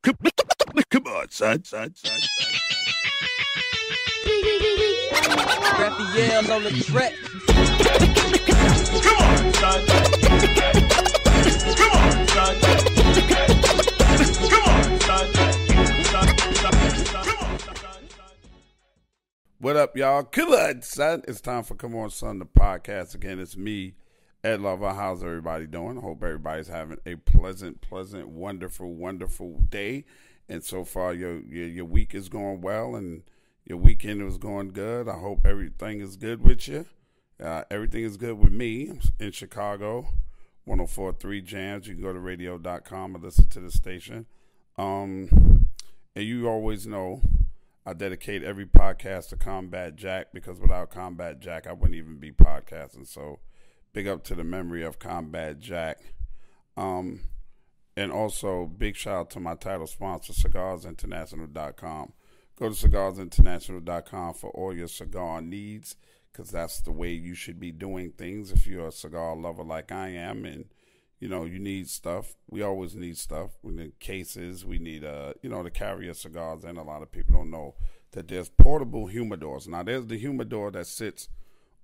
Come on, son. Raphael's on the track. Come on, son. Come on, son. Come on, son. What up, y'all? Come on, son. It's time for Come On, Son, the podcast. Again, it's me, Ed Lover. How's everybody doing? I hope everybody's having a pleasant, wonderful day. And so far, your week is going well, and your weekend was going good. I hope everything is good with you. Everything is good with me. I'm in Chicago, 104.3 Jams. You can go to radio.com and listen to the station. And you always know I dedicate every podcast to Combat Jack, because without Combat Jack, I wouldn't even be podcasting. So big up to the memory of Combat Jack. And also, big shout out to my title sponsor, CigarsInternational.com. Go to CigarsInternational.com for all your cigar needs, because that's the way you should be doing things if you're a cigar lover like I am. And, you know, you need stuff. We always need stuff. We need cases. We need, to carry your cigars in. A lot of people don't know that there's portable humidors. Now, there's the humidor that sits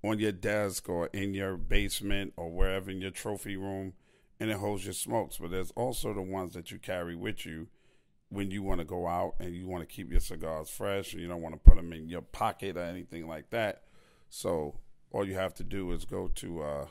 on your desk or in your basement or wherever in your trophy room, and it holds your smokes. But there's also the ones that you carry with you when you want to go out and you want to keep your cigars fresh, and you don't want to put them in your pocket or anything like that. So all you have to do is go to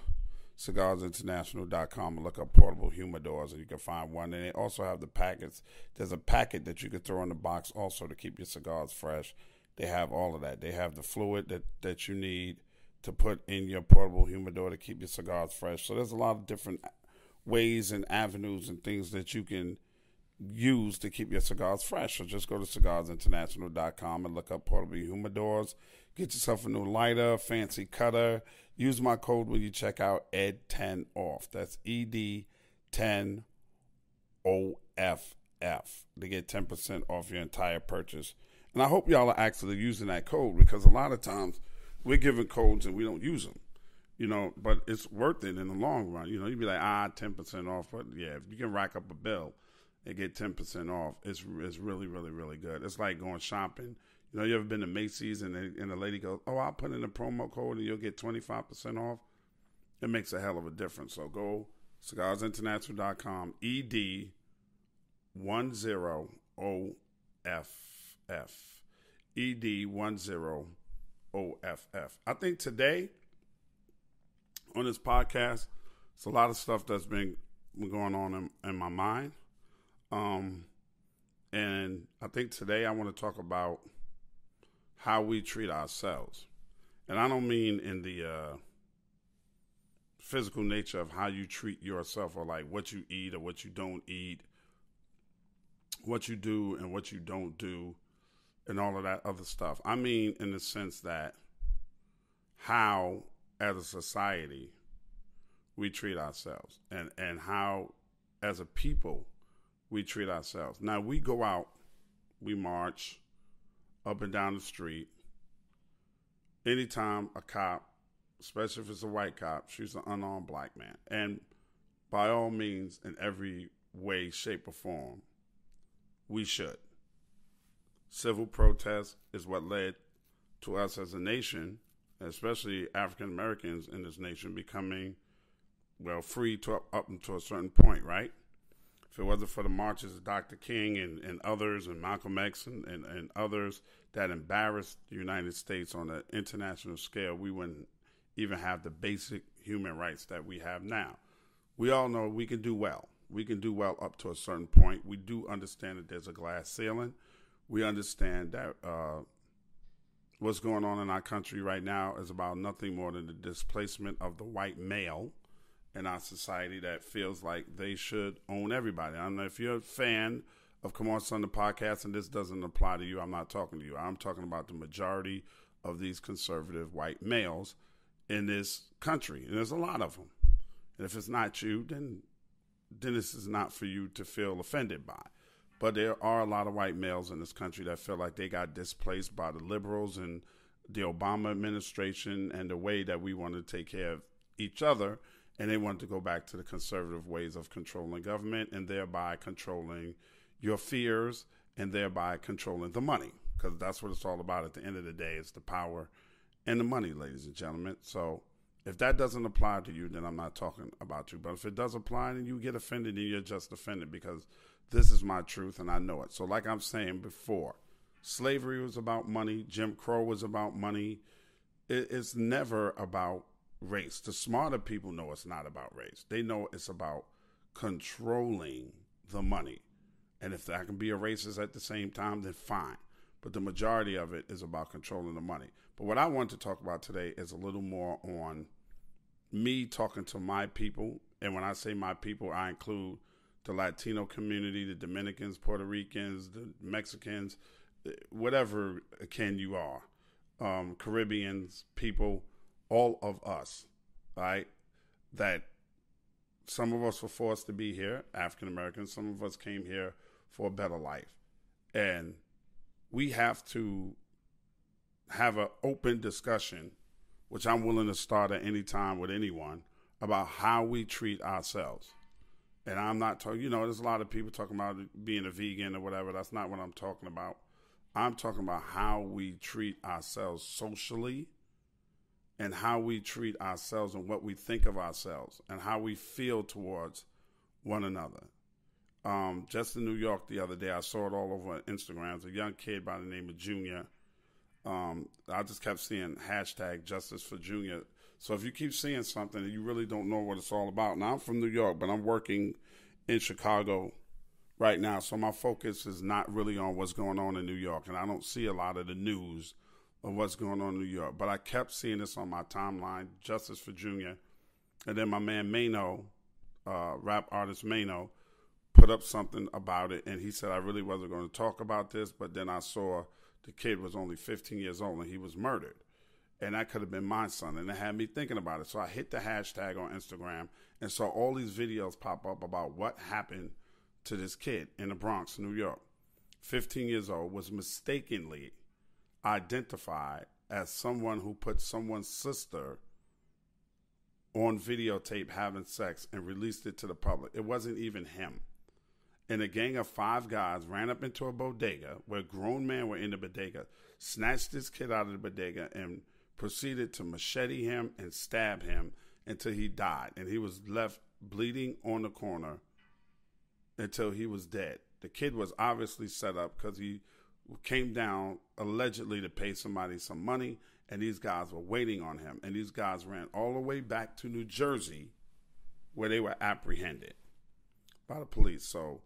CigarsInternational.com and look up portable humidors, and you can find one. And they also have the packets. There's a packet that you can throw in the box also to keep your cigars fresh. They have all of that. They have the fluid that you need to put in your portable humidor to keep your cigars fresh. So there's a lot of different ways and avenues and things that you can use to keep your cigars fresh. So just go to CigarsInternational.com and look up portable humidors. Get yourself a new lighter, fancy cutter. Use my code when you check out ED10OFF. That's ED10OFF to get 10% off your entire purchase. And I hope y'all are actually using that code, because a lot of times we're giving codes and we don't use them. But it's worth it in the long run. You'd be like, 10% off. But yeah, if you can rack up a bill and get 10% off, it's really, really, really good. It's like going shopping. You ever been to Macy's and the lady goes, I'll put in a promo code and you'll get 25% off? It makes a hell of a difference. So go CigarsInternational.com, ED10OFF. ED10OFF. I think today on this podcast, it's a lot of stuff that's been going on in my mind. And I think today I want to talk about how we treat ourselves. And I don't mean in the physical nature of how you treat yourself, or like what you eat or what you don't eat, what you do and what you don't do, and all of that other stuff. I mean in the sense that how, as a society, we treat ourselves, and how, as a people, we treat ourselves. Now, we go out, we march up and down the street. Anytime a cop, especially if it's a white cop, shoots an unarmed black man, and by all means, in every way, shape, or form, we should. Civil protest is what led to us as a nation, especially African Americans in this nation, becoming, free up until a certain point, right? If it wasn't for the marches of Dr. King and others, and Malcolm X and others that embarrassed the United States on an international scale, we wouldn't even have the basic human rights that we have now. We all know we can do well. We can do well up to a certain point. We do understand that there's a glass ceiling. We understand that what's going on in our country right now is about nothing more than the displacement of the white male in our society that feels like they should own everybody. I don't know if you're a fan of Come On Son, the podcast, and this doesn't apply to you. I'm not talking to you. I'm talking about the majority of these conservative white males in this country. And there's a lot of them. And if it's not you, then this is not for you to feel offended by. But there are a lot of white males in this country that feel like they got displaced by the liberals and the Obama administration and the way that we want to take care of each other. And they want to go back to the conservative ways of controlling government and thereby controlling your fears and thereby controlling the money, because that's what it's all about at the end of the day. It's the power and the money, ladies and gentlemen. So if that doesn't apply to you, then I'm not talking about you. But if it does apply, then you get offended, and you're just offended, because this is my truth and I know it. So like I'm saying before, slavery was about money. Jim Crow was about money. It's never about race. The smarter people know it's not about race. They know it's about controlling the money. And if that can be a racist at the same time, then fine. But the majority of it is about controlling the money. But what I want to talk about today is a little more on me talking to my people. And when I say my people, I include the Latino community, the Dominicans, Puerto Ricans, the Mexicans, whatever kin you are, Caribbeans, people, all of us, right? That some of us were forced to be here, African Americans. Some of us came here for a better life. And we have to have an open discussion, which I'm willing to start at any time with anyone, about how we treat ourselves. And I'm not talking, there's a lot of people talking about being a vegan or whatever. That's not what I'm talking about. I'm talking about how we treat ourselves socially, and how we treat ourselves and what we think of ourselves and how we feel towards one another. Just in New York the other day, I saw it all over Instagram. It's a young kid by the name of Junior. I just kept seeing hashtag justice for Junior. So if you keep seeing something and you really don't know what it's all about. Now, I'm from New York, but I'm working in Chicago right now. So my focus is not really on what's going on in New York. And I don't see a lot of the news of what's going on in New York. But I kept seeing this on my timeline, justice for Junior. And then my man Mano, rap artist Mano, put up something about it. And he said, I really wasn't going to talk about this. But then I saw the kid was only 15 years old and he was murdered. And that could have been my son. And it had me thinking about it. So I hit the hashtag on Instagram and saw all these videos pop up about what happened to this kid in the Bronx, New York. 15 years old, was mistakenly identified as someone who put someone's sister on videotape having sex and released it to the public. It wasn't even him. And a gang of 5 guys ran up into a bodega where grown men were in the bodega, snatched this kid out of the bodega, and proceeded to machete him and stab him until he died. And he was left bleeding on the corner until he was dead. The kid was obviously set up because he came down allegedly to pay somebody some money, and these guys were waiting on him. And these guys ran all the way back to New Jersey where they were apprehended by the police. So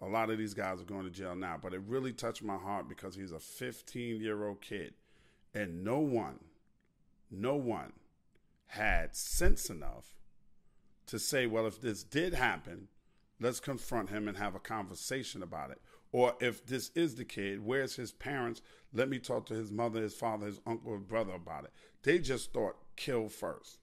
a lot of these guys are going to jail now. But it really touched my heart because he's a 15-year-old kid. And no one had sense enough to say, well, if this did happen, let's confront him and have a conversation about it. Or if this is the kid, where's his parents? Let me talk to his mother, his father, his uncle, his brother about it. They just thought kill first.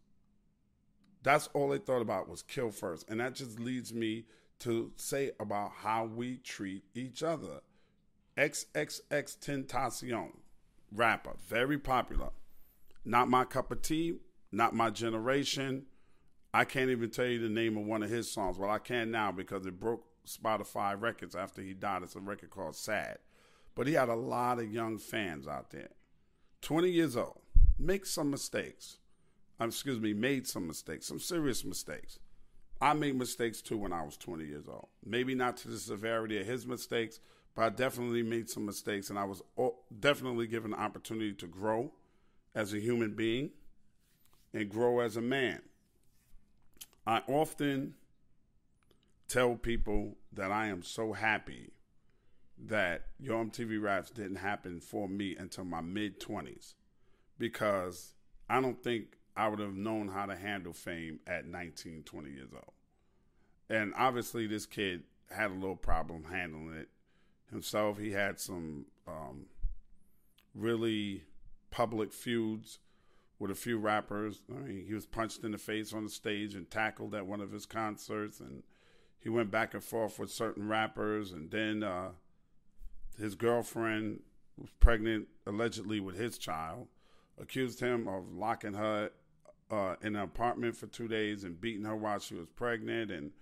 That's all they thought about was kill first. And that just leads me to say about how we treat each other. XXXTentacion, rapper, very popular. Not my cup of tea, not my generation. I can't even tell you the name of one of his songs. Well, I can now because it broke Spotify records after he died. It's a record called Sad. But he had a lot of young fans out there. 20 years old. Made some mistakes, some serious mistakes. I made mistakes too when I was 20 years old. Maybe not to the severity of his mistakes, but I definitely made some mistakes, and I was definitely given the opportunity to grow as a human being and grow as a man. I often tell people that I am so happy that Yo MTV Raps didn't happen for me until my mid-20s, because I don't think I would have known how to handle fame at 19, 20 years old. And obviously this kid had a little problem handling it himself. He had some really public feuds with a few rappers. I mean, he was punched in the face on the stage and tackled at one of his concerts, and he went back and forth with certain rappers. And then his girlfriend was pregnant, allegedly with his child, accused him of locking her in an apartment for 2 days and beating her while she was pregnant and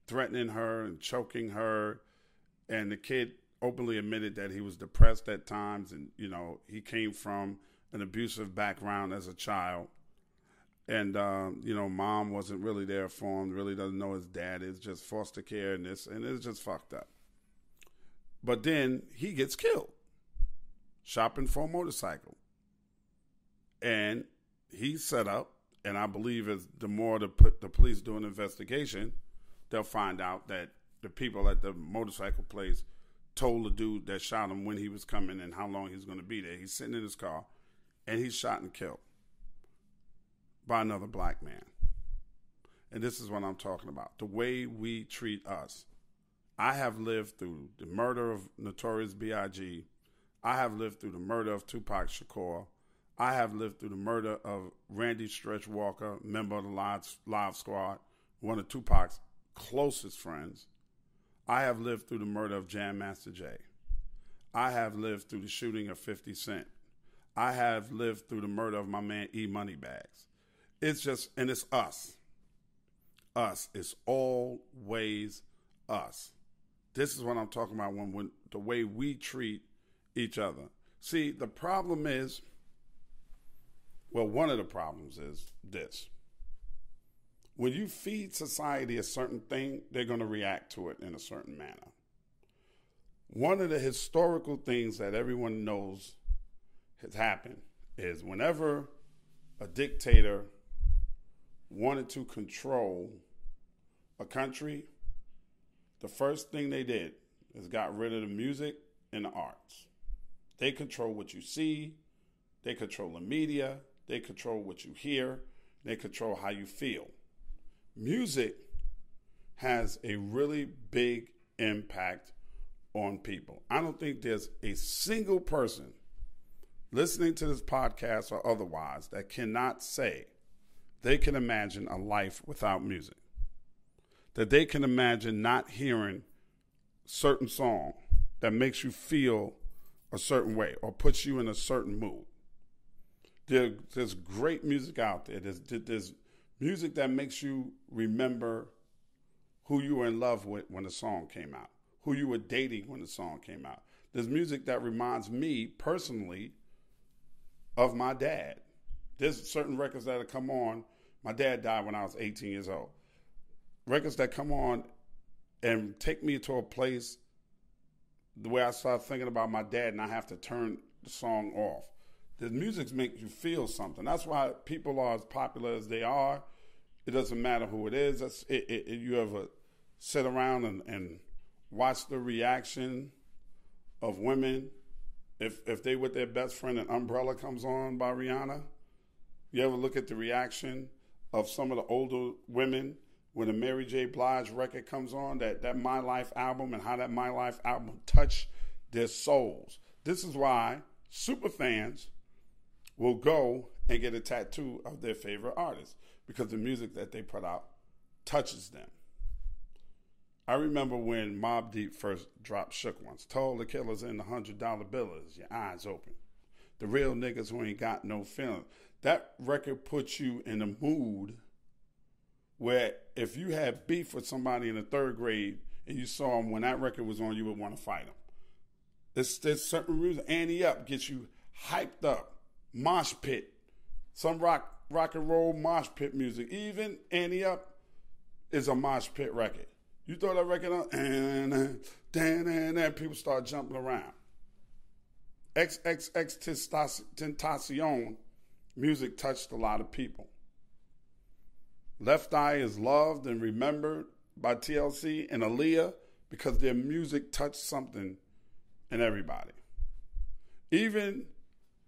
threatening her and choking her. And the kid openly admitted that he was depressed at times, and he came from an abusive background as a child, and mom wasn't really there for him. Really doesn't know his dad is, just foster care and this, and it's just fucked up. But then he gets killed shopping for a motorcycle, and he's set up. And I believe as the more the police do an investigation, they'll find out that the people at the motorcycle place told the dude that shot him when he was coming and how long he was going to be there. He's sitting in his car, and he's shot and killed by another black man. And this is what I'm talking about. The way we treat us. I have lived through the murder of Notorious B.I.G. I have lived through the murder of Tupac Shakur. I have lived through the murder of Randy Stretch Walker, member of the Live Squad, one of Tupac's closest friends. I have lived through the murder of Jam Master Jay. I have lived through the shooting of 50 Cent. I have lived through the murder of my man E. Moneybags. It's just, and it's us. Us. It's always us. This is what I'm talking about when the way we treat each other. See, the problem is, well, one of the problems is this. When you feed society a certain thing, they're going to react to it in a certain manner. One of the historical things that everyone knows has happened is whenever a dictator wanted to control a country, the first thing they did is got rid of the music and the arts. They control what you see. They control the media. They control what you hear. They control how you feel. Music has a really big impact on people. I don't think there's a single person listening to this podcast or otherwise that cannot say they can imagine a life without music. That they can imagine not hearing certain song that makes you feel a certain way or puts you in a certain mood. There's great music out there. There's music that makes you remember who you were in love with when the song came out, who you were dating when the song came out. There's music that reminds me personally of my dad. There's certain records that have come on. My dad died when I was 18 years old. Records that come on and take me to a place the way I start thinking about my dad and I have to turn the song off. The music makes you feel something. That's why people are as popular as they are. It doesn't matter who it is. You ever sit around and watch the reaction of women if they with their best friend and Umbrella comes on by Rihanna? You ever look at the reaction of some of the older women when a Mary J. Blige record comes on, that My Life album, and how that My Life album touched their souls? This is why super fans will go and get a tattoo of their favorite artist, because the music that they put out touches them. I remember when Mobb Deep first dropped Shook Ones. Told the killers in the $100 billers, your eyes open. The real niggas who ain't got no feeling. That record puts you in a mood where if you had beef with somebody in the third grade and you saw them when that record was on, you would want to fight them. There's certain reasons. Annie Up gets you hyped up. Mosh pit. Some rock and roll mosh pit music. Even Annie Up is a mosh pit record. You throw that record on, and people start jumping around. XXXTentacion music touched a lot of people. Left Eye is loved and remembered by TLC and Aaliyah because their music touched something in everybody. Even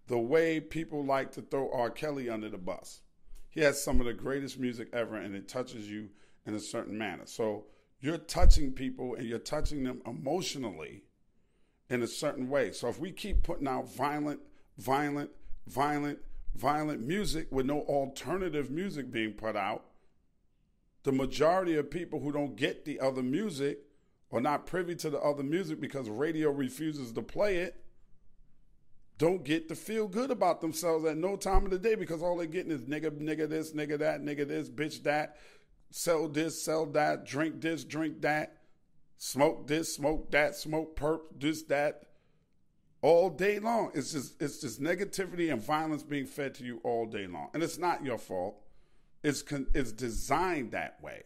the way people like to throw R. Kelly under the bus. He has some of the greatest music ever, and it touches you in a certain manner. So you're touching people, and you're touching them emotionally in a certain way. So if we keep putting out violent music with no alternative music being put out, the majority of people who don't get the other music or not privy to the other music because radio refuses to play it, don't get to feel good about themselves at no time of the day, because all they're getting is nigga this, nigga that, nigga this, bitch that, sell this, sell that, drink this, drink that. Smoke this, smoke that, smoke perp, this, that, all day long. It's just negativity and violence being fed to you all day long. And it's not your fault. It's designed that way.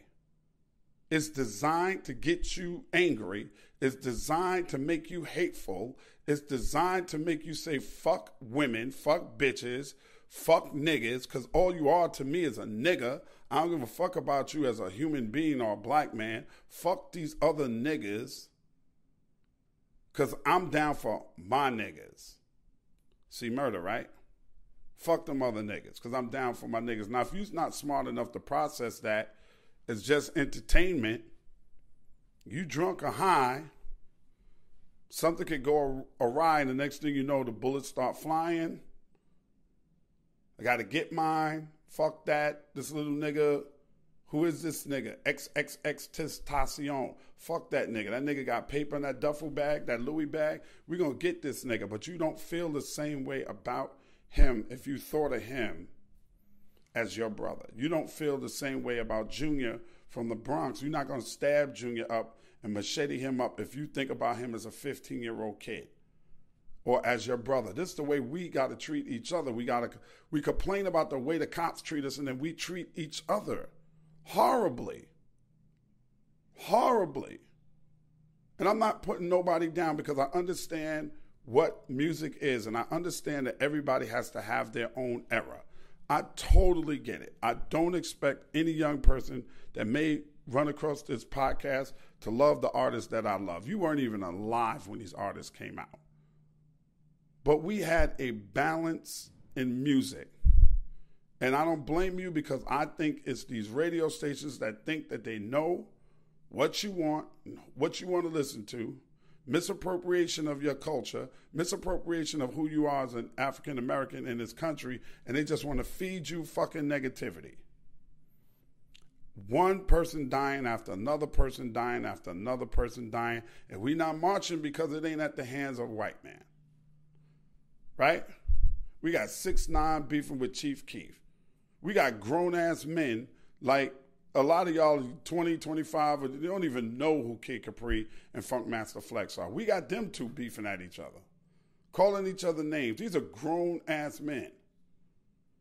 It's designed to get you angry. It's designed to make you hateful. It's designed to make you say, fuck women, fuck bitches, fuck niggas, because all you are to me is a nigga. I don't give a fuck about you as a human being or a black man. Fuck these other niggas, because I'm down for my niggas. See, murder, right? Fuck them other niggas, because I'm down for my niggas. Now, if you're not smart enough to process that, it's just entertainment. You drunk or high, something could go awry, and the next thing you know, the bullets start flying. I got to get mine. Fuck that. This little nigga. Who is this nigga? XXXTentacion. Fuck that nigga. That nigga got paper in that duffel bag, that Louis bag. We're going to get this nigga. But you don't feel the same way about him if you thought of him as your brother. You don't feel the same way about Junior from the Bronx. You're not going to stab Junior up and machete him up if you think about him as a 15-year-old kid or as your brother. This is the way we got to treat each other. We complain about the way the cops treat us, and then we treat each other horribly. Horribly. And I'm not putting nobody down, because I understand what music is, and I understand that everybody has to have their own era. I totally get it. I don't expect any young person that may run across this podcast to love the artists that I love. You weren't even alive when these artists came out. But we had a balance in music. And I don't blame you, because I think it's these radio stations that think that they know what you want to listen to, misappropriation of your culture, misappropriation of who you are as an African American in this country, and they just want to feed you fucking negativity. One person dying after another person dying after another person dying, and we not marching because it ain't at the hands of a white man. Right? We got 6ix9ine beefing with Chief Keef. We got grown-ass men, like a lot of y'all 20, 25, they don't even know who Kid Capri and Funkmaster Flex are. We got them two beefing at each other, calling each other names. These are grown-ass men.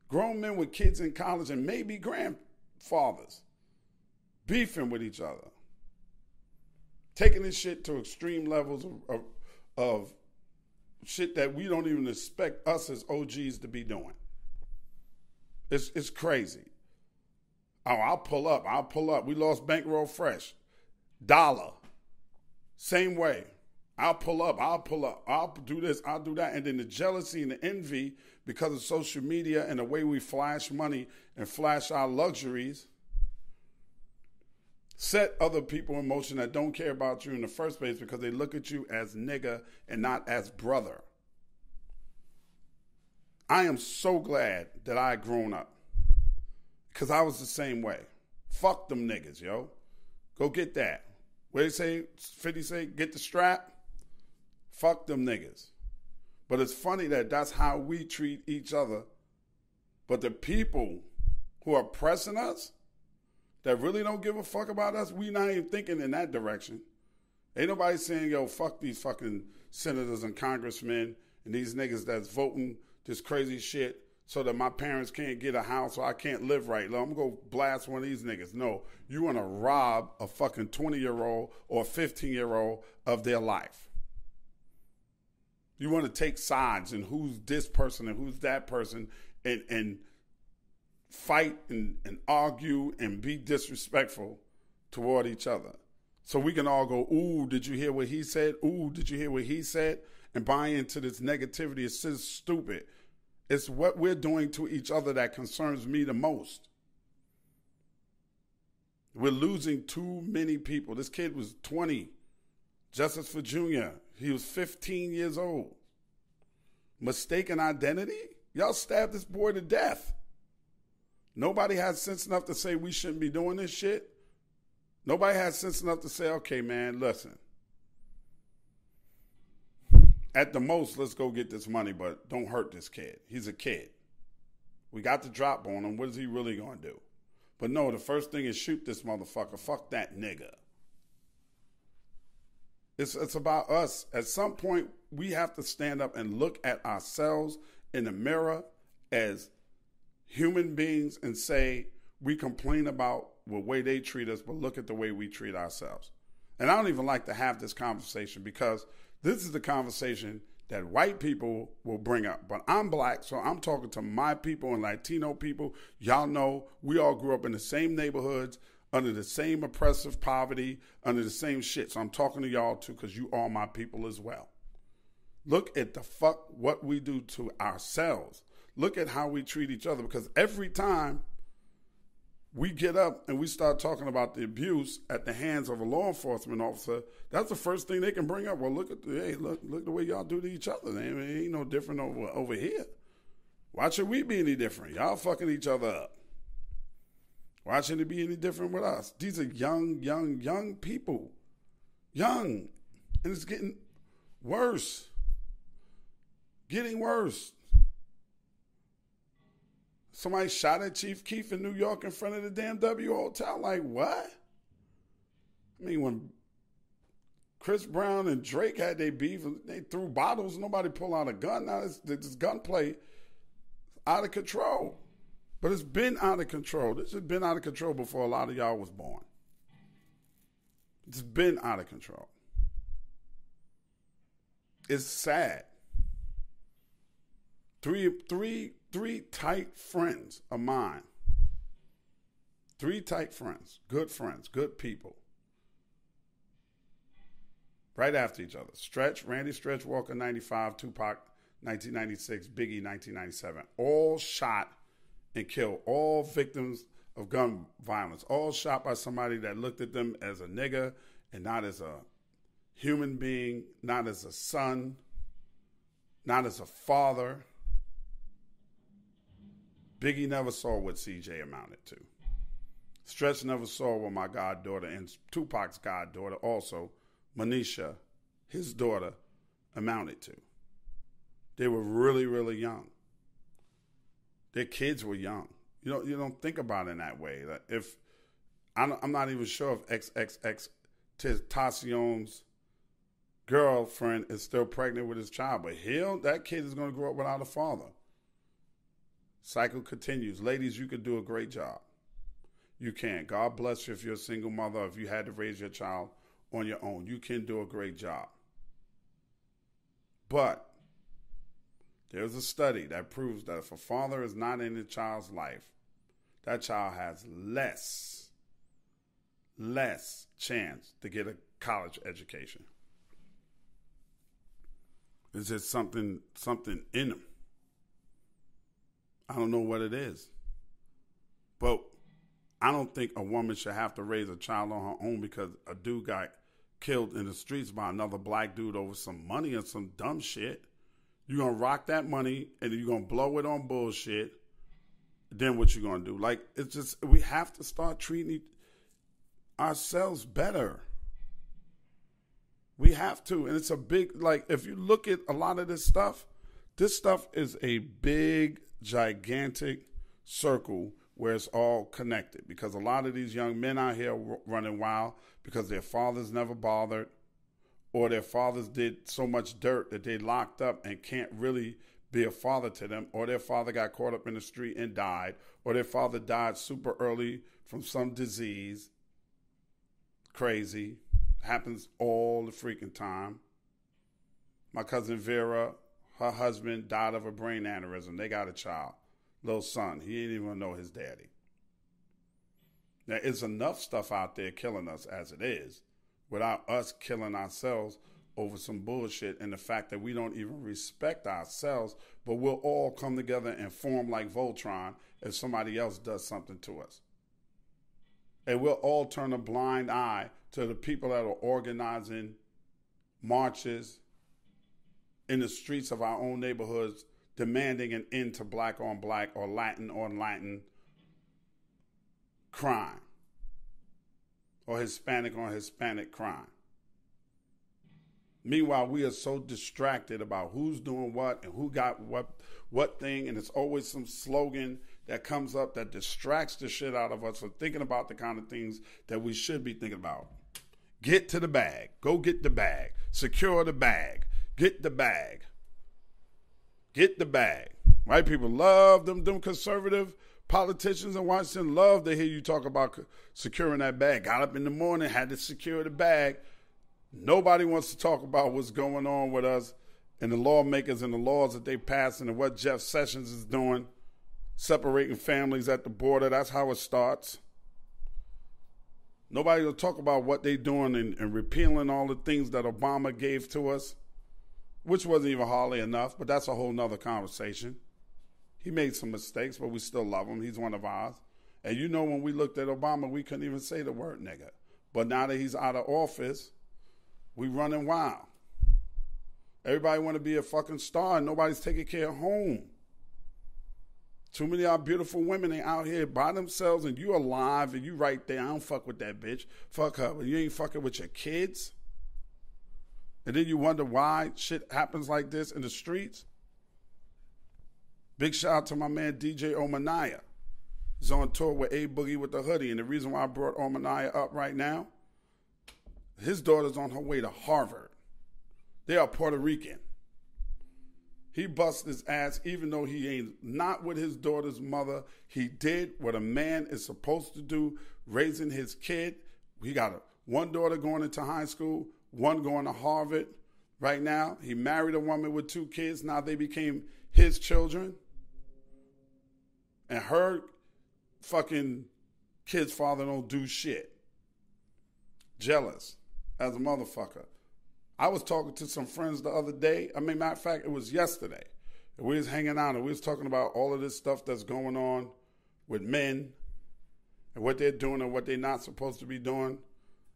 Grown men with kids in college and maybe grandfathers beefing with each other. Taking this shit to extreme levels of shit that we don't even expect us as OGs to be doing. It's crazy. Oh, I'll pull up. We lost Bankroll Fresh. Dollar. Same way. I'll pull up. I'll do this, I'll do that. And then the jealousy and the envy because of social media and the way we flash money and flash our luxuries set other people in motion that don't care about you in the first place, because they look at you as nigga and not as brother. I am so glad that I grown up, because I was the same way. Fuck them niggas, yo. Go get that. What they say, 50 say, get the strap? Fuck them niggas. But it's funny that that's how we treat each other. But the people who are pressing us, that really don't give a fuck about us, we not even thinking in that direction. Ain't nobody saying, yo, fuck these fucking senators and congressmen and these niggas that's voting this crazy shit so that my parents can't get a house or I can't live right. I'm going to go blast one of these niggas. No, you want to rob a fucking 20-year-old or a 15-year-old of their life. You want to take sides and who's this person and who's that person and fight and argue and be disrespectful toward each other. So we can all go, ooh, did you hear what he said? Ooh, did you hear what he said? And buy into this negativity. It's just stupid. It's what we're doing to each other that concerns me the most. We're losing too many people. This kid was 20. Justice for Junior. He was 15 years old. Mistaken identity? Y'all stabbed this boy to death. Nobody has sense enough to say we shouldn't be doing this shit. Nobody has sense enough to say, okay, man, listen. At the most, let's go get this money, but don't hurt this kid. He's a kid. We got the drop on him. What is he really going to do? But no, the first thing is shoot this motherfucker. Fuck that nigga. It's about us. At some point, we have to stand up and look at ourselves in the mirror as human beings and say, we complain about the way they treat us, but look at the way we treat ourselves. And I don't even like to have this conversation because this is the conversation that white people will bring up. But I'm black, so I'm talking to my people and Latino people. Y'all know we all grew up in the same neighborhoods, under the same oppressive poverty, under the same shit. So I'm talking to y'all too because you are my people as well. Look at what we do to ourselves. Look at how we treat each other, because every time we get up and we start talking about the abuse at the hands of a law enforcement officer, that's the first thing they can bring up. Well, look the way y'all do to each other. It ain't no different over here. Why should we be any different? Y'all fucking each other up. Why should it be any different with us? These are young people. Young. And it's getting worse. Getting worse. Somebody shot at Chief Keef in New York in front of the damn W Hotel. Like, what? I mean, when Chris Brown and Drake had their beef, they threw bottles, nobody pulled out a gun. Now this gunplay out of control. But it's been out of control. This has been out of control before a lot of y'all was born. It's been out of control. It's sad. Three tight friends of mine. 3 tight friends, good people. Right after each other. Randy Stretch Walker, 95, Tupac, 1996, Biggie, 1997. All shot and killed. All victims of gun violence. All shot by somebody that looked at them as a nigga and not as a human being, not as a son, not as a father. Biggie never saw what CJ amounted to. Stretch never saw what my goddaughter and Tupac's goddaughter also, Manisha, his daughter, amounted to. They were really, really young. Their kids were young. You don't think about it in that way. If I'm not even sure if XXXTentacion's girlfriend is still pregnant with his child, but that kid is going to grow up without a father. Cycle continues. Ladies, you can do a great job. You can. God bless you if you're a single mother, if you had to raise your child on your own. You can do a great job. But there's a study that proves that if a father is not in the child's life, that child has less chance to get a college education. Is there something in them? I don't know what it is. But I don't think a woman should have to raise a child on her own because a dude got killed in the streets by another black dude over some money and some dumb shit. You're going to rock that money and then you're going to blow it on bullshit. Then what you going to do? Like, it's just, we have to start treating ourselves better. We have to. And it's a big, like, if you look at a lot of this stuff is a big, gigantic circle where it's all connected, because a lot of these young men out here running wild because their fathers never bothered, or their fathers did so much dirt that they locked up and can't really be a father to them, or their father got caught up in the street and died, or their father died super early from some disease. Crazy. Happens all the freaking time. My cousin Vera, her husband died of a brain aneurysm. They got a child, little son. He didn't even know his daddy. There is enough stuff out there killing us as it is, without us killing ourselves over some bullshit and the fact that we don't even respect ourselves, but we'll all come together and form like Voltron if somebody else does something to us. And we'll all turn a blind eye to the people that are organizing marches in the streets of our own neighborhoods, demanding an end to black on black or Latin on Latin crime, or Hispanic on Hispanic crime. Meanwhile, we are so distracted about who's doing what and who got what thing, and it's always some slogan that comes up that distracts the shit out of us from thinking about the kind of things that we should be thinking about. Get to the bag. Go get the bag. Secure the bag. Get the bag. Get the bag. White people love them conservative politicians in Washington. Love to hear you talk about securing that bag. Got up in the morning, had to secure the bag. Nobody wants to talk about what's going on with us and the lawmakers and the laws that they passing and what Jeff Sessions is doing, separating families at the border. That's how it starts. Nobody will talk about what they're doing and repealing all the things that Obama gave to us, which wasn't even hardly enough, but that's a whole nother conversation. He made some mistakes, but we still love him. He's one of ours. And you know, when we looked at Obama, we couldn't even say the word nigga. But now that he's out of office, we running wild. Everybody want to be a fucking star, and nobody's taking care of home. Too many of our beautiful women ain't out here by themselves, and you alive, and you right there. I don't fuck with that bitch. Fuck her. But you ain't fucking with your kids. And then you wonder why shit happens like this in the streets. Big shout out to my man DJ Omanaya. He's on tour with A Boogie with the Hoodie. And the reason why I brought Omanaya up right now, his daughter's on her way to Harvard. They are Puerto Rican. He busted his ass even though he ain't not with his daughter's mother. He did what a man is supposed to do, raising his kid. He got one daughter going into high school, one going to Harvard right now. He married a woman with 2 kids. Now they became his children. And her fucking kid's father don't do shit. Jealous as a motherfucker. I was talking to some friends the other day. Matter of fact, it was yesterday. We was hanging out and we was talking about all of this stuff that's going on with men and what they're doing and what they're not supposed to be doing.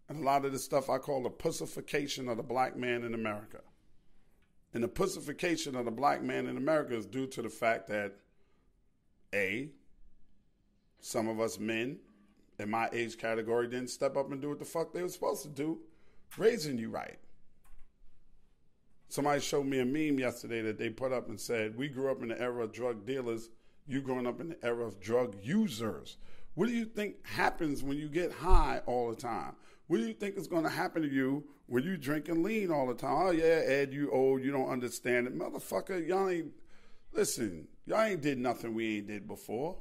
And a lot of this stuff I call the pussification of the black man in America. And the pussification of the black man in America is due to the fact that, A, some of us men in my age category didn't step up and do what the fuck they were supposed to do, raising you right. Somebody showed me a meme yesterday that they put up and said, we grew up in the era of drug dealers, you growing up in the era of drug users. What do you think happens when you get high all the time? What do you think is going to happen to you when you drinking lean all the time? Oh, yeah, Ed, you old, you don't understand it. Motherfucker, y'all ain't did nothing we ain't did before.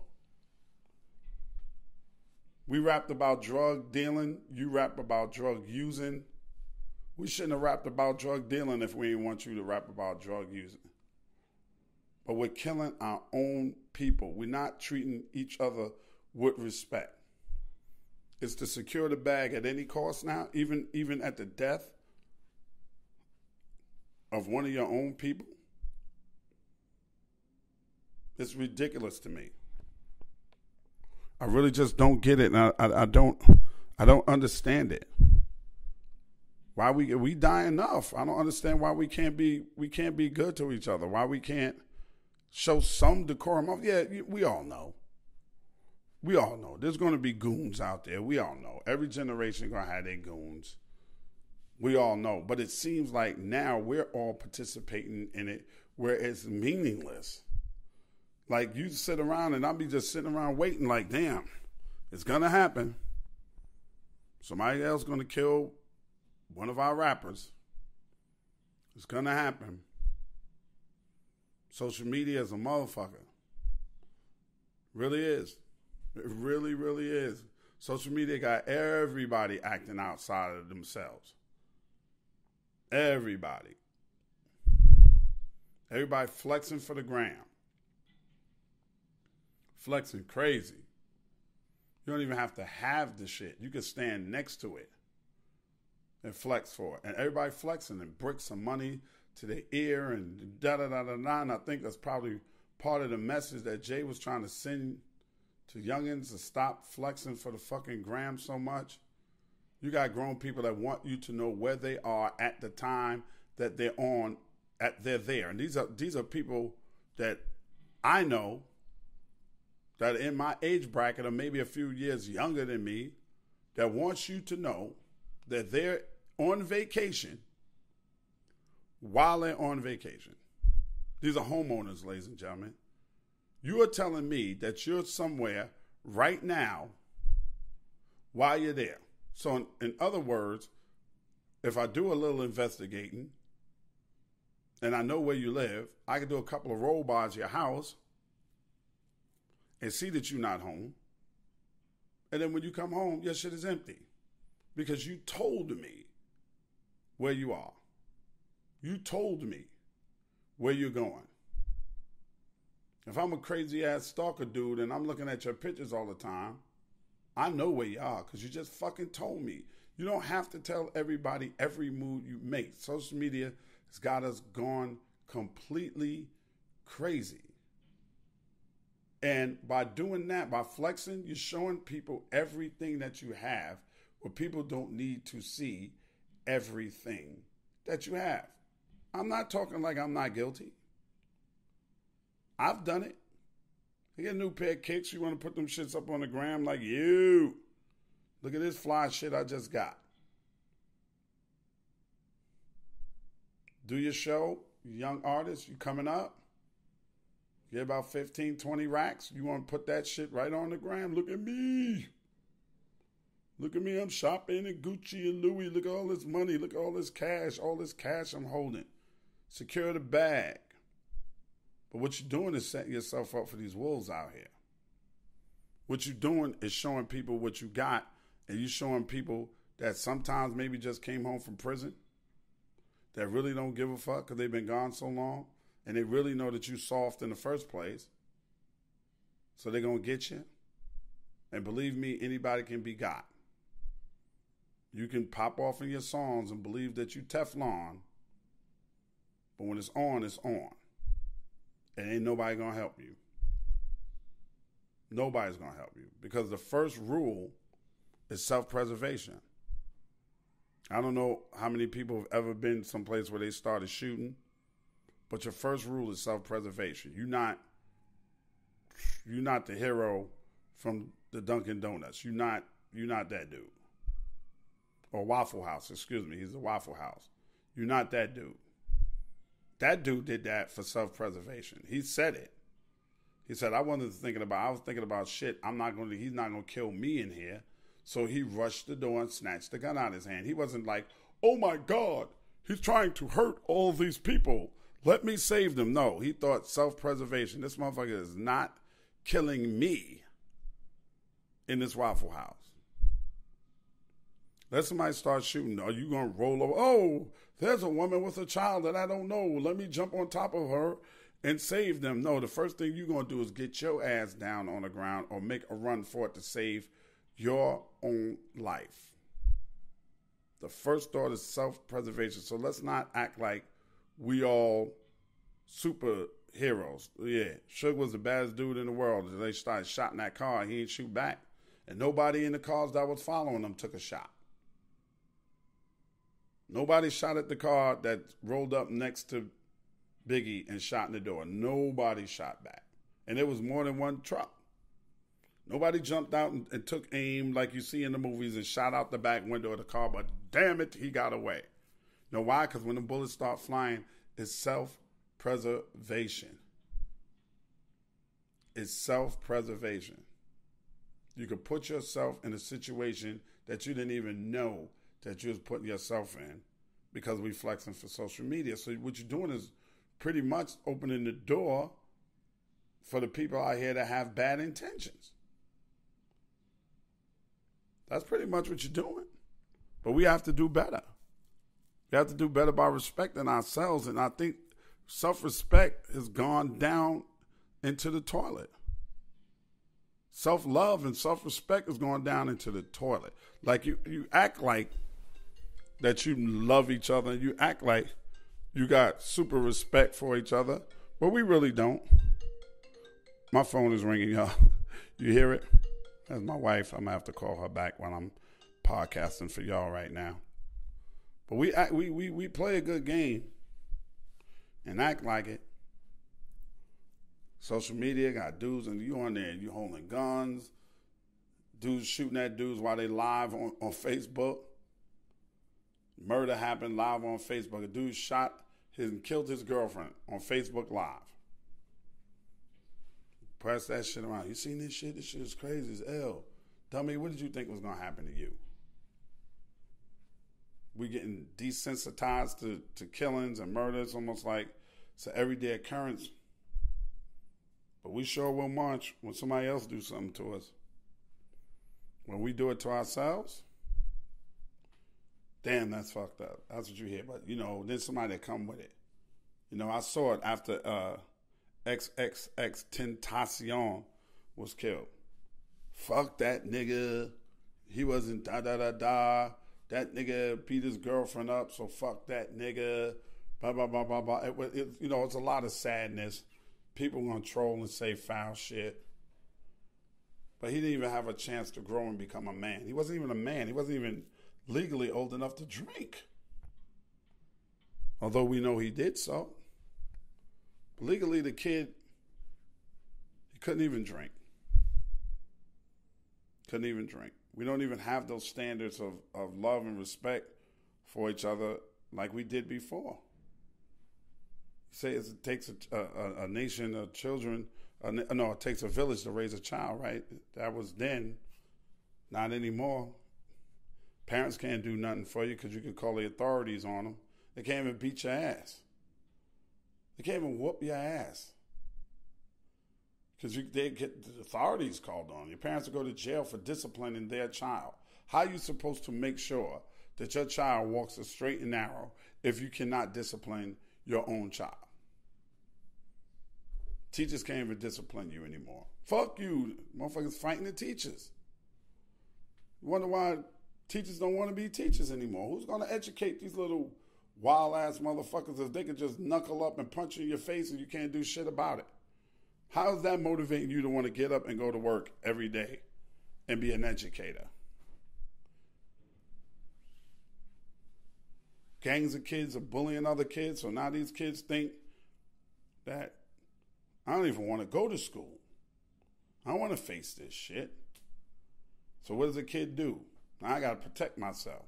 We rapped about drug dealing. You rap about drug using. We shouldn't have rapped about drug dealing if we didn't want you to rap about drug using. But we're killing our own people. We're not treating each other with respect. It's to secure the bag at any cost now, even at the death of one of your own people. It's ridiculous to me. I really just don't get it, and I don't understand it. Why we die enough? I don't understand why we can't be good to each other. Why we can't show some decorum? Yeah, we all know. We all know. There's going to be goons out there. We all know. Every generation going to have their goons. We all know. But it seems like now we're all participating in it where it's meaningless. Like you sit around and I'll be just sitting around waiting like, damn, it's going to happen. Somebody else going to kill one of our rappers. It's going to happen. Social media is a motherfucker. Really is. It really, really is. Social media got everybody acting outside of themselves. Everybody. Everybody flexing for the gram. Flexing crazy. You don't even have to have the shit. You can stand next to it and flex for it. And everybody flexing and bricks some money to their ear and da-da-da-da-da. And I think that's probably part of the message that Jay was trying to send to youngins to stop flexing for the fucking gram so much. You got grown people that want you to know where they are at the time that they're on, they're there. And these are people that I know that are in my age bracket or maybe a few years younger than me that wants you to know that they're on vacation while they're on vacation. These are homeowners, ladies and gentlemen. You are telling me that you're somewhere right now while you're there. So in other words, if I do a little investigating and I know where you live, I can do a couple of roll bys to your house and see that you're not home. And then when you come home, your shit is empty because you told me where you are. You told me where you're going. If I'm a crazy ass stalker dude and I'm looking at your pictures all the time, I know where you are because you just fucking told me. You don't have to tell everybody every move you make. Social media has got us gone completely crazy. And by doing that, by flexing, you're showing people everything that you have, where people don't need to see everything that you have. I'm not talking like I'm not guilty. I've done it. You get a new pair of kicks, you want to put them shits up on the gram like, you, look at this fly shit I just got. Do your show, young artists, you coming up. Get about 15, 20 racks. You want to put that shit right on the gram. Look at me. Look at me. I'm shopping in Gucci and Louis. Look at all this money. Look at all this cash I'm holding. Secure the bag. But what you're doing is setting yourself up for these wolves out here. What you're doing is showing people what you got, and you're showing people that sometimes maybe just came home from prison, that really don't give a fuck because they've been gone so long, and they really know that you soft in the first place. So they're going to get you. And believe me, anybody can be got. You can pop off in your songs and believe that you Teflon. But when it's on, it's on. And ain't nobody going to help you. Nobody's going to help you. Because the first rule is self-preservation. I don't know how many people have ever been someplace where they started shooting. But your first rule is self-preservation. You're not the hero from the Dunkin' Donuts. You're not that dude. Or Waffle House, excuse me. He's a Waffle House. You're not that dude. That dude did that for self-preservation. He said it. He said, I was thinking about shit. He's not gonna kill me in here. So he rushed the door and snatched the gun out of his hand. He wasn't like, oh my God, he's trying to hurt all these people. Let me save them. No, he thought self-preservation. This motherfucker is not killing me in this Waffle House. Let somebody start shooting. Are you going to roll over? Oh, there's a woman with a child that I don't know. Let me jump on top of her and save them. No, the first thing you're going to do is get your ass down on the ground or make a run for it to save your own life. The first thought is self-preservation. So let's not act like we all superheroes. Yeah, Suge was the baddest dude in the world. They started shooting that car. He didn't shoot back. And nobody in the cars that was following him took a shot. Nobody shot at the car that rolled up next to Biggie and shot in the door. Nobody shot back. And there was more than one truck. Nobody jumped out and took aim like you see in the movies and shot out the back window of the car, but damn it, he got away. You know why? Because when the bullets start flying, it's self-preservation. It's self-preservation. You could put yourself in a situation that you didn't even know that you was putting yourself in because we flexing for social media. So what you're doing is pretty much opening the door for the people out here that have bad intentions. That's pretty much what you're doing. But we have to do better. We have to do better by respecting ourselves. And I think self-respect has gone down into the toilet. Self-love and self-respect has gone down into the toilet. Like you act like that you love each other. You act like you got super respect for each other. But we really don't. My phone is ringing, y'all. You hear it? That's my wife. I'm going to have to call her back when I'm podcasting for y'all right now. But we play a good game and act like it. Social media got dudes and you on there and you holding guns. Dudes shooting at dudes while they live on Facebook. Murder happened live on Facebook. A dude shot and killed his girlfriend on Facebook Live. Press that shit around. You seen this shit? This shit is crazy as hell. Dummy, what did you think was going to happen to you? We getting desensitized to killings and murders, almost like it's an everyday occurrence. But we sure will march when somebody else do something to us. When we do it to ourselves, damn, that's fucked up. That's what you hear. But, there's somebody that come with it. I saw it after XXXTentacion was killed. Fuck that nigga. He wasn't da-da-da-da. That nigga beat his girlfriend up, so fuck that nigga. Blah, blah, blah, blah, blah. It's a lot of sadness. People gonna troll and say foul shit. But he didn't even have a chance to grow and become a man. He wasn't even a man. He wasn't even legally old enough to drink. Although we know he did so. But legally, the kid, he couldn't even drink. Couldn't even drink. We don't even have those standards of love and respect for each other like we did before. You say it takes a nation of children. No, it takes a village to raise a child, right? That was then, not anymore. Parents can't do nothing for you because you can call the authorities on them. They can't even beat your ass. They can't even whoop your ass. Because they get the authorities called on. Your parents will go to jail for disciplining their child. How are you supposed to make sure that your child walks a straight and narrow if you cannot discipline your own child? Teachers can't even discipline you anymore. Fuck you. Motherfuckers fighting the teachers. You wonder why teachers don't want to be teachers anymore. Who's going to educate these little wild-ass motherfuckers if they can just knuckle up and punch you in your face and you can't do shit about it? How is that motivating you to want to get up and go to work every day and be an educator? Gangs of kids are bullying other kids, so now these kids think that I don't even want to go to school. I don't want to face this shit. So what does a kid do? Now I got to protect myself.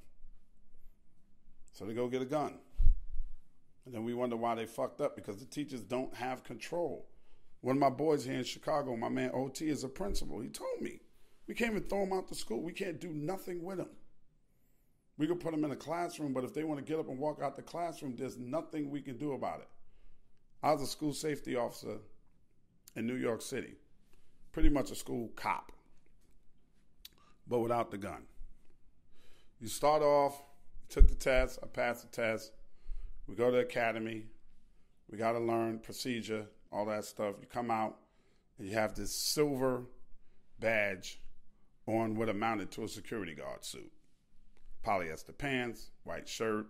So they go get a gun. And then we wonder why they fucked up, because the teachers don't have control. One of my boys here in Chicago, my man OT, is a principal. He told me, we can't even throw him out the school. We can't do nothing with him. We could put him in a classroom, but if they want to get up and walk out the classroom, there's nothing we can do about it. I was a school safety officer in New York City. Pretty much a school cop, but without the gun. You start off, took the test, I passed the test. We go to the academy. We got to learn procedure, all that stuff. You come out and you have this silver badge on what amounted to a security guard suit. Polyester pants, white shirt,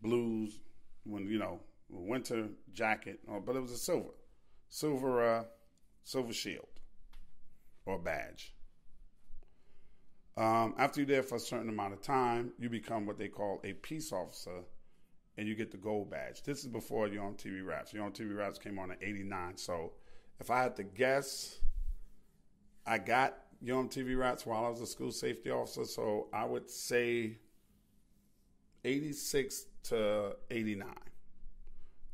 blues, winter jacket, but it was a silver shield or badge. After you're there for a certain amount of time, you become what they call a peace officer, and you get the gold badge. This is before You're on TV Raps. You're on TV Raps came on in 89. So if I had to guess, I got You're on TV Raps while I was a school safety officer. So I would say 86 to 89.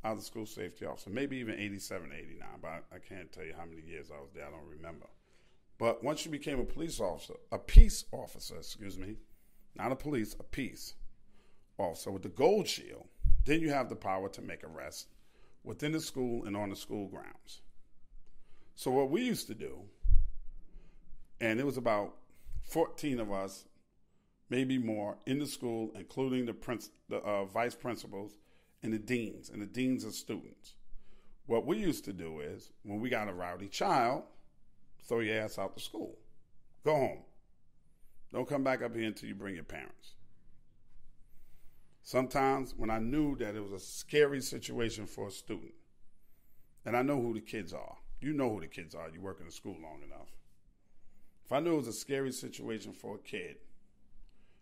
I was a school safety officer, maybe even 87, 89, but I can't tell you how many years I was there. I don't remember. But once you became a peace officer, not a police, a peace officer with the gold shield, then you have the power to make arrests within the school and on the school grounds. So what we used to do, and it was about 14 of us, maybe more, in the school, including the vice principals and the deans of students. What we used to do is, when we got a rowdy child, throw your ass out the school. Go home. Don't come back up here until you bring your parents. Sometimes when I knew that it was a scary situation for a student, and I know who the kids are. You know who the kids are. You work in the school long enough. If I knew it was a scary situation for a kid,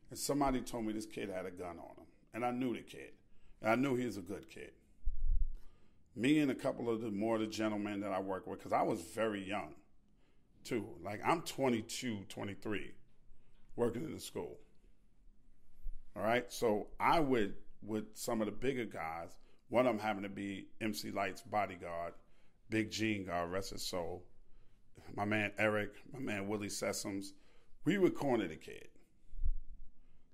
and somebody told me this kid had a gun on him, and I knew the kid, and I knew he was a good kid, me and a couple of the gentlemen that I work with, because I was very young, too. Like, I'm 22, 23, working in the school. All right? So I would, with some of the bigger guys, one of them having to be MC Light's bodyguard, Big Gene, God rest his soul, my man Eric, my man Willie Sessoms, we would corner the kid.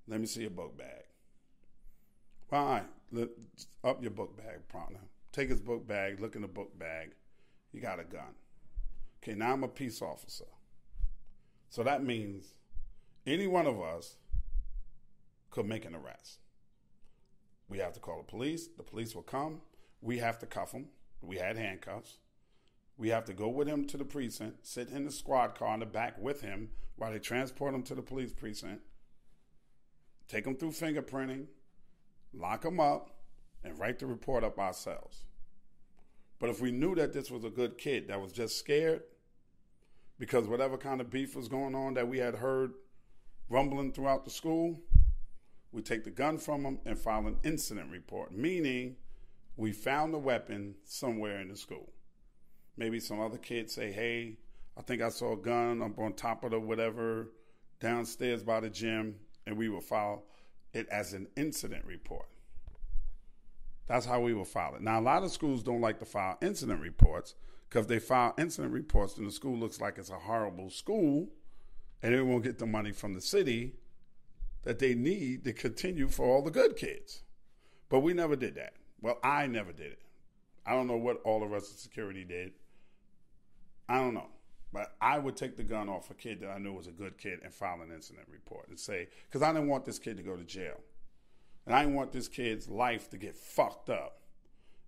Let me see your book bag. Well, all right, up your book bag, partner. Take his book bag, look in the book bag. You got a gun. Okay, now I'm a peace officer. So that means any one of us could make an arrest. We have to call the police. The police will come. We have to cuff him. We had handcuffs. We have to go with him to the precinct, sit in the squad car in the back with him while they transport him to the police precinct, take him through fingerprinting, lock him up, and write the report up ourselves. But if we knew that this was a good kid that was just scared because whatever kind of beef was going on that we had heard rumbling throughout the school, we take the gun from him and file an incident report, meaning we found the weapon somewhere in the school. Maybe some other kids say, hey, I think I saw a gun up on top of the whatever downstairs by the gym, and we will file it as an incident report. That's how we will file it. Now, a lot of schools don't like to file incident reports because if they file incident reports, then the school looks like it's a horrible school, and they won't get the money from the city that they need to continue for all the good kids. But we never did that. Well, I never did it. I don't know what all the rest of security did. I don't know. But I would take the gun off a kid that I knew was a good kid and file an incident report and say, because I didn't want this kid to go to jail. And I didn't want this kid's life to get fucked up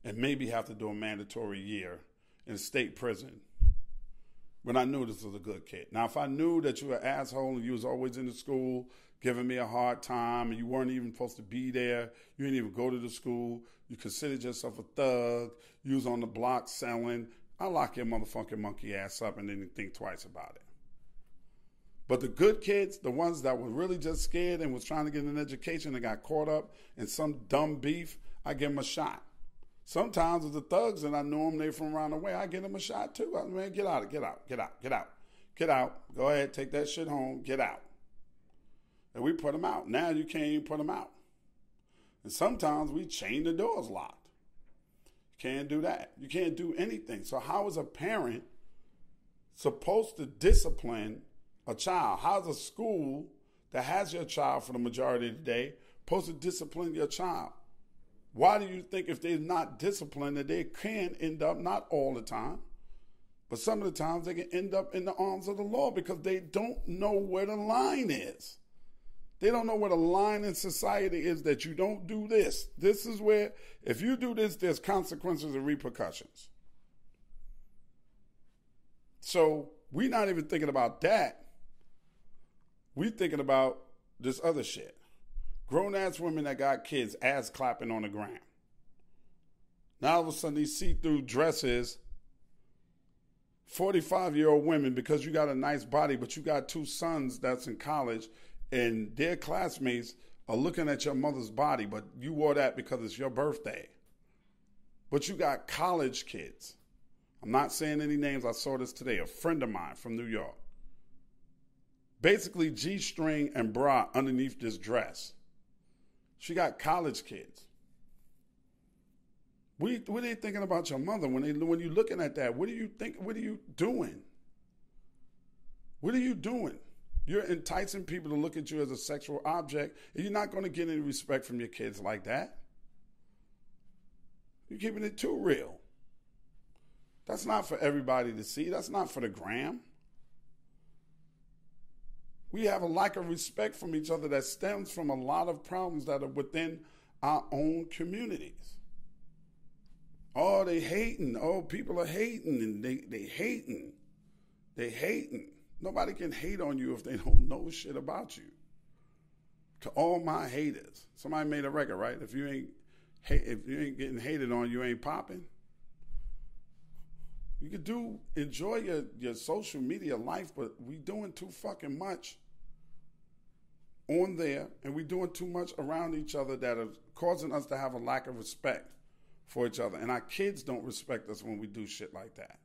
and maybe have to do a mandatory year in a state prison when I knew this was a good kid. Now, if I knew that you were an asshole and you was always in the school giving me a hard time and you weren't even supposed to be there, you didn't even go to the school, you considered yourself a thug, you was on the block selling, I'll lock your motherfucking monkey ass up and then think twice about it. But the good kids, the ones that were really just scared and was trying to get an education and got caught up in some dumb beef, I give them a shot. Sometimes with the thugs and I know them, they from around the way, I give them a shot too. I mean, get out. Go ahead, take that shit home, get out. And we put them out. Now you can't even put them out. And sometimes we chain the doors locked. Can't do that. You can't do anything. So how is a parent supposed to discipline a child? How's a school that has your child for the majority of the day supposed to discipline your child? Why do you think if they're not disciplined that they can end up, not all the time, but some of the times they can end up in the arms of the law because they don't know where the line is. They don't know where the line in society is that you don't do this. This is where, if you do this, there's consequences and repercussions. So we're not even thinking about that. We're thinking about this other shit. Grown-ass women that got kids ass clapping on the ground. Now all of a sudden these see-through dresses, 45-year-old women, because you got a nice body, but you got two sons that's in college, and their classmates are looking at your mother's body, but you wore that because it's your birthday. But you got college kids. I'm not saying any names. I saw this today. A friend of mine from New York. Basically G-string and bra underneath this dress. She got college kids. What are they thinking about your mother when you're looking at that? What do you think? What are you doing? What are you doing? You're enticing people to look at you as a sexual object, and you're not going to get any respect from your kids like that. You're keeping it too real. That's not for everybody to see. That's not for the gram. We have a lack of respect from each other that stems from a lot of problems that are within our own communities. Oh, they hating. Oh, people are hating, and they hating. They hating. Nobody can hate on you if they don't know shit about you. To all my haters. Somebody made a record, right? If you ain't getting hated on, you ain't popping. You could enjoy your social media life, but we doing too fucking much on there, and we doing too much around each other that are causing us to have a lack of respect for each other. And our kids don't respect us when we do shit like that.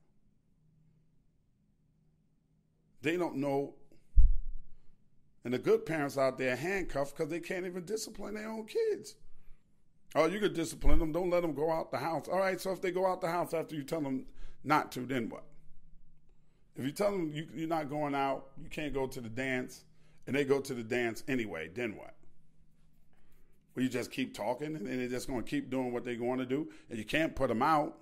They don't know. And the good parents out there are handcuffed because they can't even discipline their own kids. Oh, you could discipline them. Don't let them go out the house. All right, so if they go out the house after you tell them not to, then what? If you tell them you're not going out, you can't go to the dance, and they go to the dance anyway, then what? where you just keep talking and they're just going to keep doing what they're going to do, and you can't put them out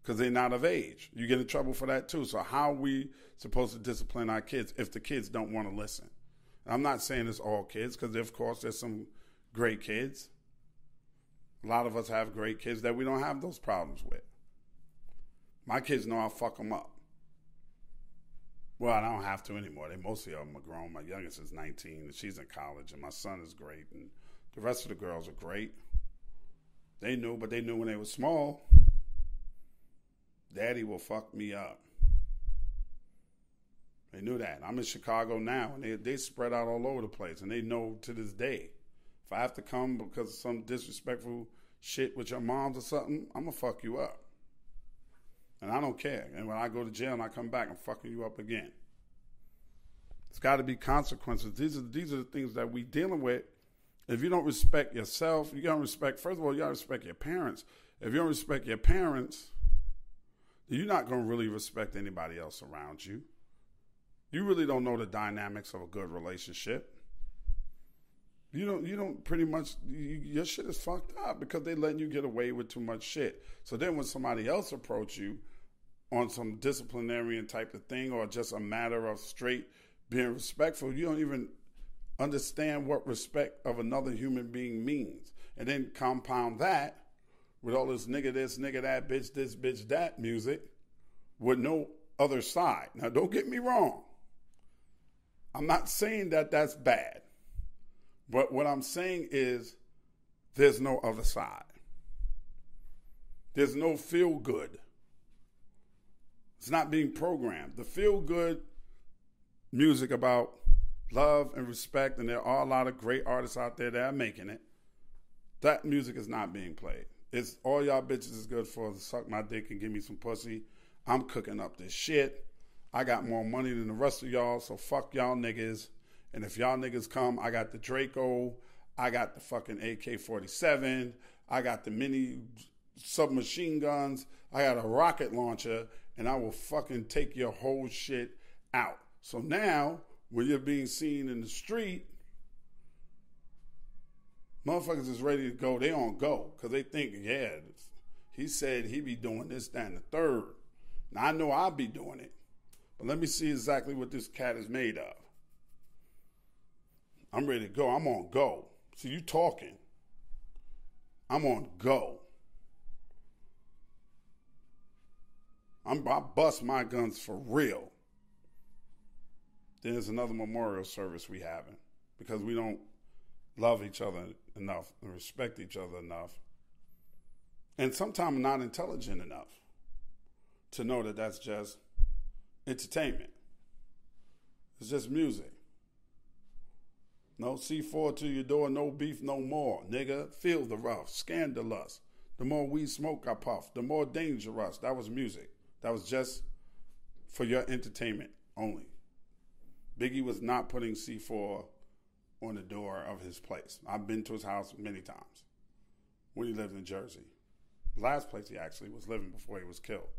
because they're not of age. You get in trouble for that too. So how are we supposed to discipline our kids if the kids don't want to listen? And I'm not saying it's all kids, because of course there's some great kids. A lot of us have great kids that we don't have those problems with. My kids know I'll fuck them up. Well, I don't have to anymore. Mostly of them are grown. My youngest is 19, and she's in college, and my son is great, and the rest of the girls are great. They knew, but they knew when they were small, Daddy will fuck me up. They knew that. I'm in Chicago now, and they spread out all over the place, and they know to this day, if I have to come because of some disrespectful shit with your moms or something, I'm going to fuck you up. And I don't care. And when I go to jail and I come back, I'm fucking you up again. It's got to be consequences. These are the things that we dealing with. If you don't respect yourself, you got to respect, first of all, you got to respect your parents. If you don't respect your parents, you're not going to really respect anybody else around you. You really don't know the dynamics of a good relationship. You don't pretty much, your shit is fucked up because they letting you get away with too much shit. So then when somebody else approach you on some disciplinarian type of thing, or just a matter of straight being respectful, you don't even understand what respect of another human being means. And then compound that with all this nigga this, nigga that, bitch this, bitch that music with no other side. Now don't get me wrong. I'm not saying that that's bad. But what I'm saying is there's no other side. There's no feel good. It's not being programmed. The feel good music about love and respect, and there are a lot of great artists out there that are making it, that music is not being played. It's all y'all bitches is good for is suck my dick and give me some pussy. I'm cooking up this shit. I got more money than the rest of y'all, so fuck y'all niggas. And if y'all niggas come, I got the Draco, I got the fucking AK-47, I got the mini submachine guns, I got a rocket launcher, and I will fucking take your whole shit out. So now, when you're being seen in the street, motherfuckers is ready to go. They on go, because they think, yeah, he said he be doing this, that, and the third. Now, I know I'll be doing it, but let me see exactly what this cat is made of. I'm ready to go. I'm on go. See, you talking. I'm on go. I bust my guns for real. Then there's another memorial service we having because we don't love each other enough and respect each other enough. And sometimes not intelligent enough to know that that's just entertainment. It's just music. No C4 to your door, no beef, no more. Nigga, feel the rough, scandalous. The more weed smoke I puff, the more dangerous. That was music. That was just for your entertainment only. Biggie was not putting C4 on the door of his place. I've been to his house many times when he lived in Jersey. The last place he actually was living before he was killed.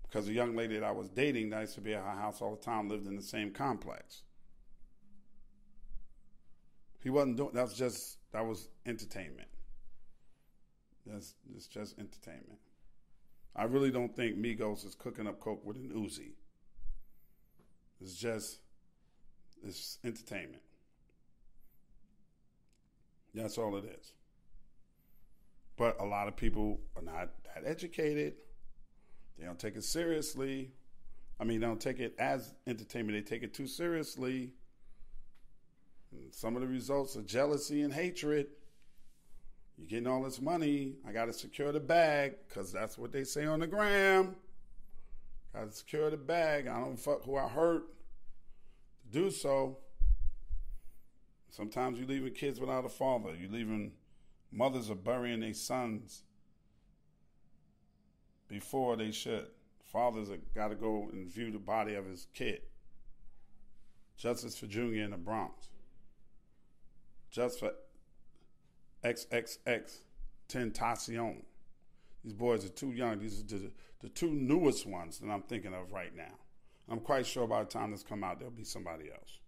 Because the young lady that I was dating that used to be at her house all the time lived in the same complex. He wasn't doing that was entertainment. It's just entertainment. I really don't think Migos is cooking up coke with an Uzi. It's entertainment. That's all it is. But a lot of people are not that educated. They don't take it seriously. They don't take it as entertainment. They take it too seriously. And some of the results are jealousy and hatred. You're getting all this money. I got to secure the bag because that's what they say on the gram. Got to secure the bag. I don't fuck who I hurt to do so. Sometimes you're leaving kids without a father. You're leaving mothers are burying their sons before they should. Fathers have got to go and view the body of his kid. Justice for Junior in the Bronx. Just for XXXTentacion. These boys are too young. These are the two newest ones that I'm thinking of right now. I'm quite sure by the time this come out, there'll be somebody else.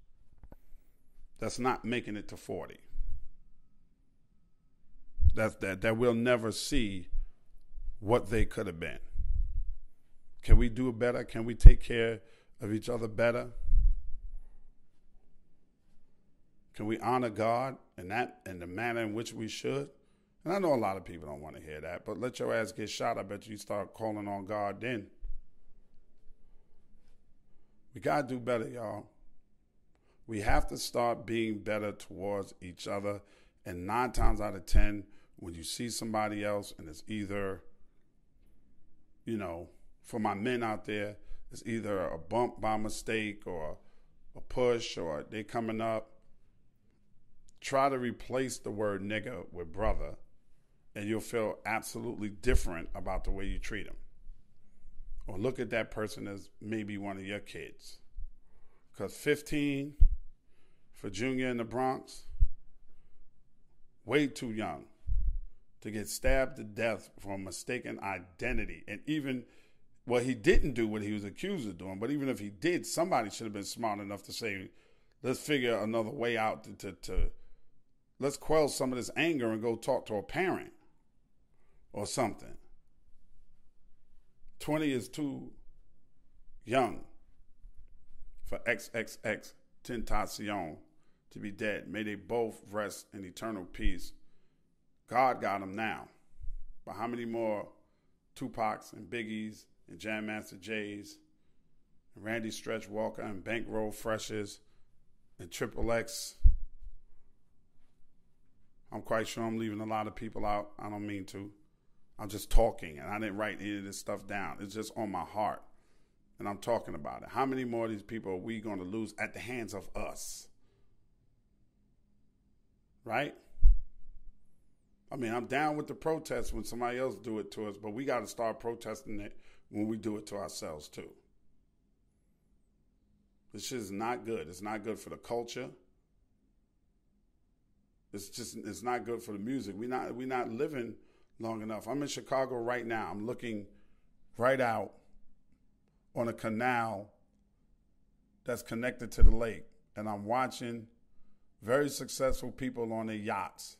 that's not making it to 40. That we'll never see what they could have been. Can we do it better? Can we take care of each other better? Can we honor God in the manner in which we should? And I know a lot of people don't want to hear that, but let your ass get shot. I bet you start calling on God then. We got to do better, y'all. We have to start being better towards each other. And 9 times out of 10, when you see somebody else and it's either, for my men out there, it's either a bump by mistake or a push or they coming up, try to replace the word nigga with brother, and you'll feel absolutely different about the way you treat them. Or look at that person as maybe one of your kids. Because 15 for Junior in the Bronx, way too young to get stabbed to death for a mistaken identity. And even, he didn't do what he was accused of doing, but even if he did, somebody should have been smart enough to say, let's figure another way out to let's quell some of this anger and go talk to a parent or something. 20 is too young for XXXTentacion to be dead. May they both rest in eternal peace. God got them now. But how many more Tupacs and Biggies and Jam Master J's and Randy Stretch Walker and Bankroll Freshes and Triple X? I'm quite sure I'm leaving a lot of people out. I don't mean to. I'm just talking, and I didn't write any of this stuff down. It's just on my heart, and I'm talking about it. How many more of these people are we going to lose at the hands of us? Right? I mean, I'm down with the protests when somebody else do it to us, but we got to start protesting it when we do it to ourselves, too. This shit is not good. It's not good for the culture. It's not good for the music. We're not living long enough. I'm in Chicago right now. I'm looking right out on a canal that's connected to the lake, and I'm watching very successful people on their yachts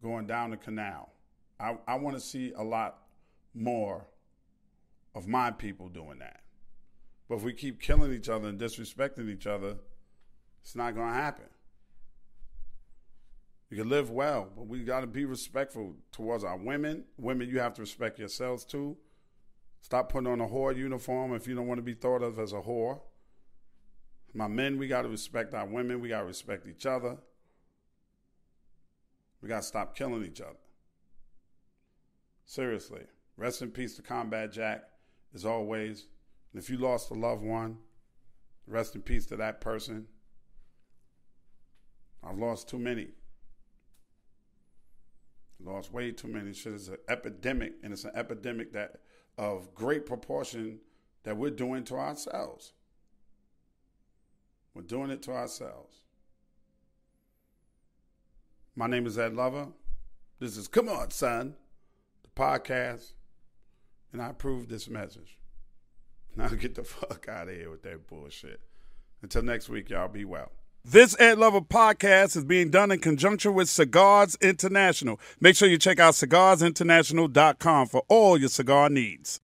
going down the canal. I want to see a lot more of my people doing that. But if we keep killing each other and disrespecting each other, it's not going to happen. You can live well, but we got to be respectful towards our women. Women, you have to respect yourselves too. Stop putting on a whore uniform if you don't want to be thought of as a whore. My men, we got to respect our women. We got to respect each other. We got to stop killing each other. Seriously. Rest in peace to Combat Jack, as always. And if you lost a loved one, rest in peace to that person. I've lost too many. Lost way too many. Shit is an epidemic, and it's an epidemic that of great proportion that we're doing to ourselves. We're doing it to ourselves. My name is Ed Lover. This is Come On, Son, the podcast, and I approve this message. Now get the fuck out of here with that bullshit. Until next week, y'all be well. This Ed Lover podcast is being done in conjunction with Cigars International. Make sure you check out cigarsinternational.com for all your cigar needs.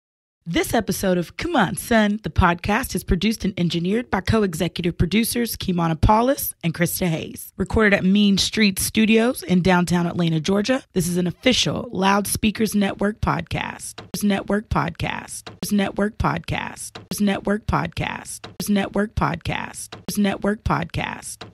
This episode of Come On, Son, the podcast is produced and engineered by co-executive producers Kimana Paulus and Krista Hayes. Recorded at Mean Street Studios in downtown Atlanta, Georgia. This is an official Loudspeakers Network podcast. Network podcast. Network podcast. Network podcast. Network podcast. Network podcast.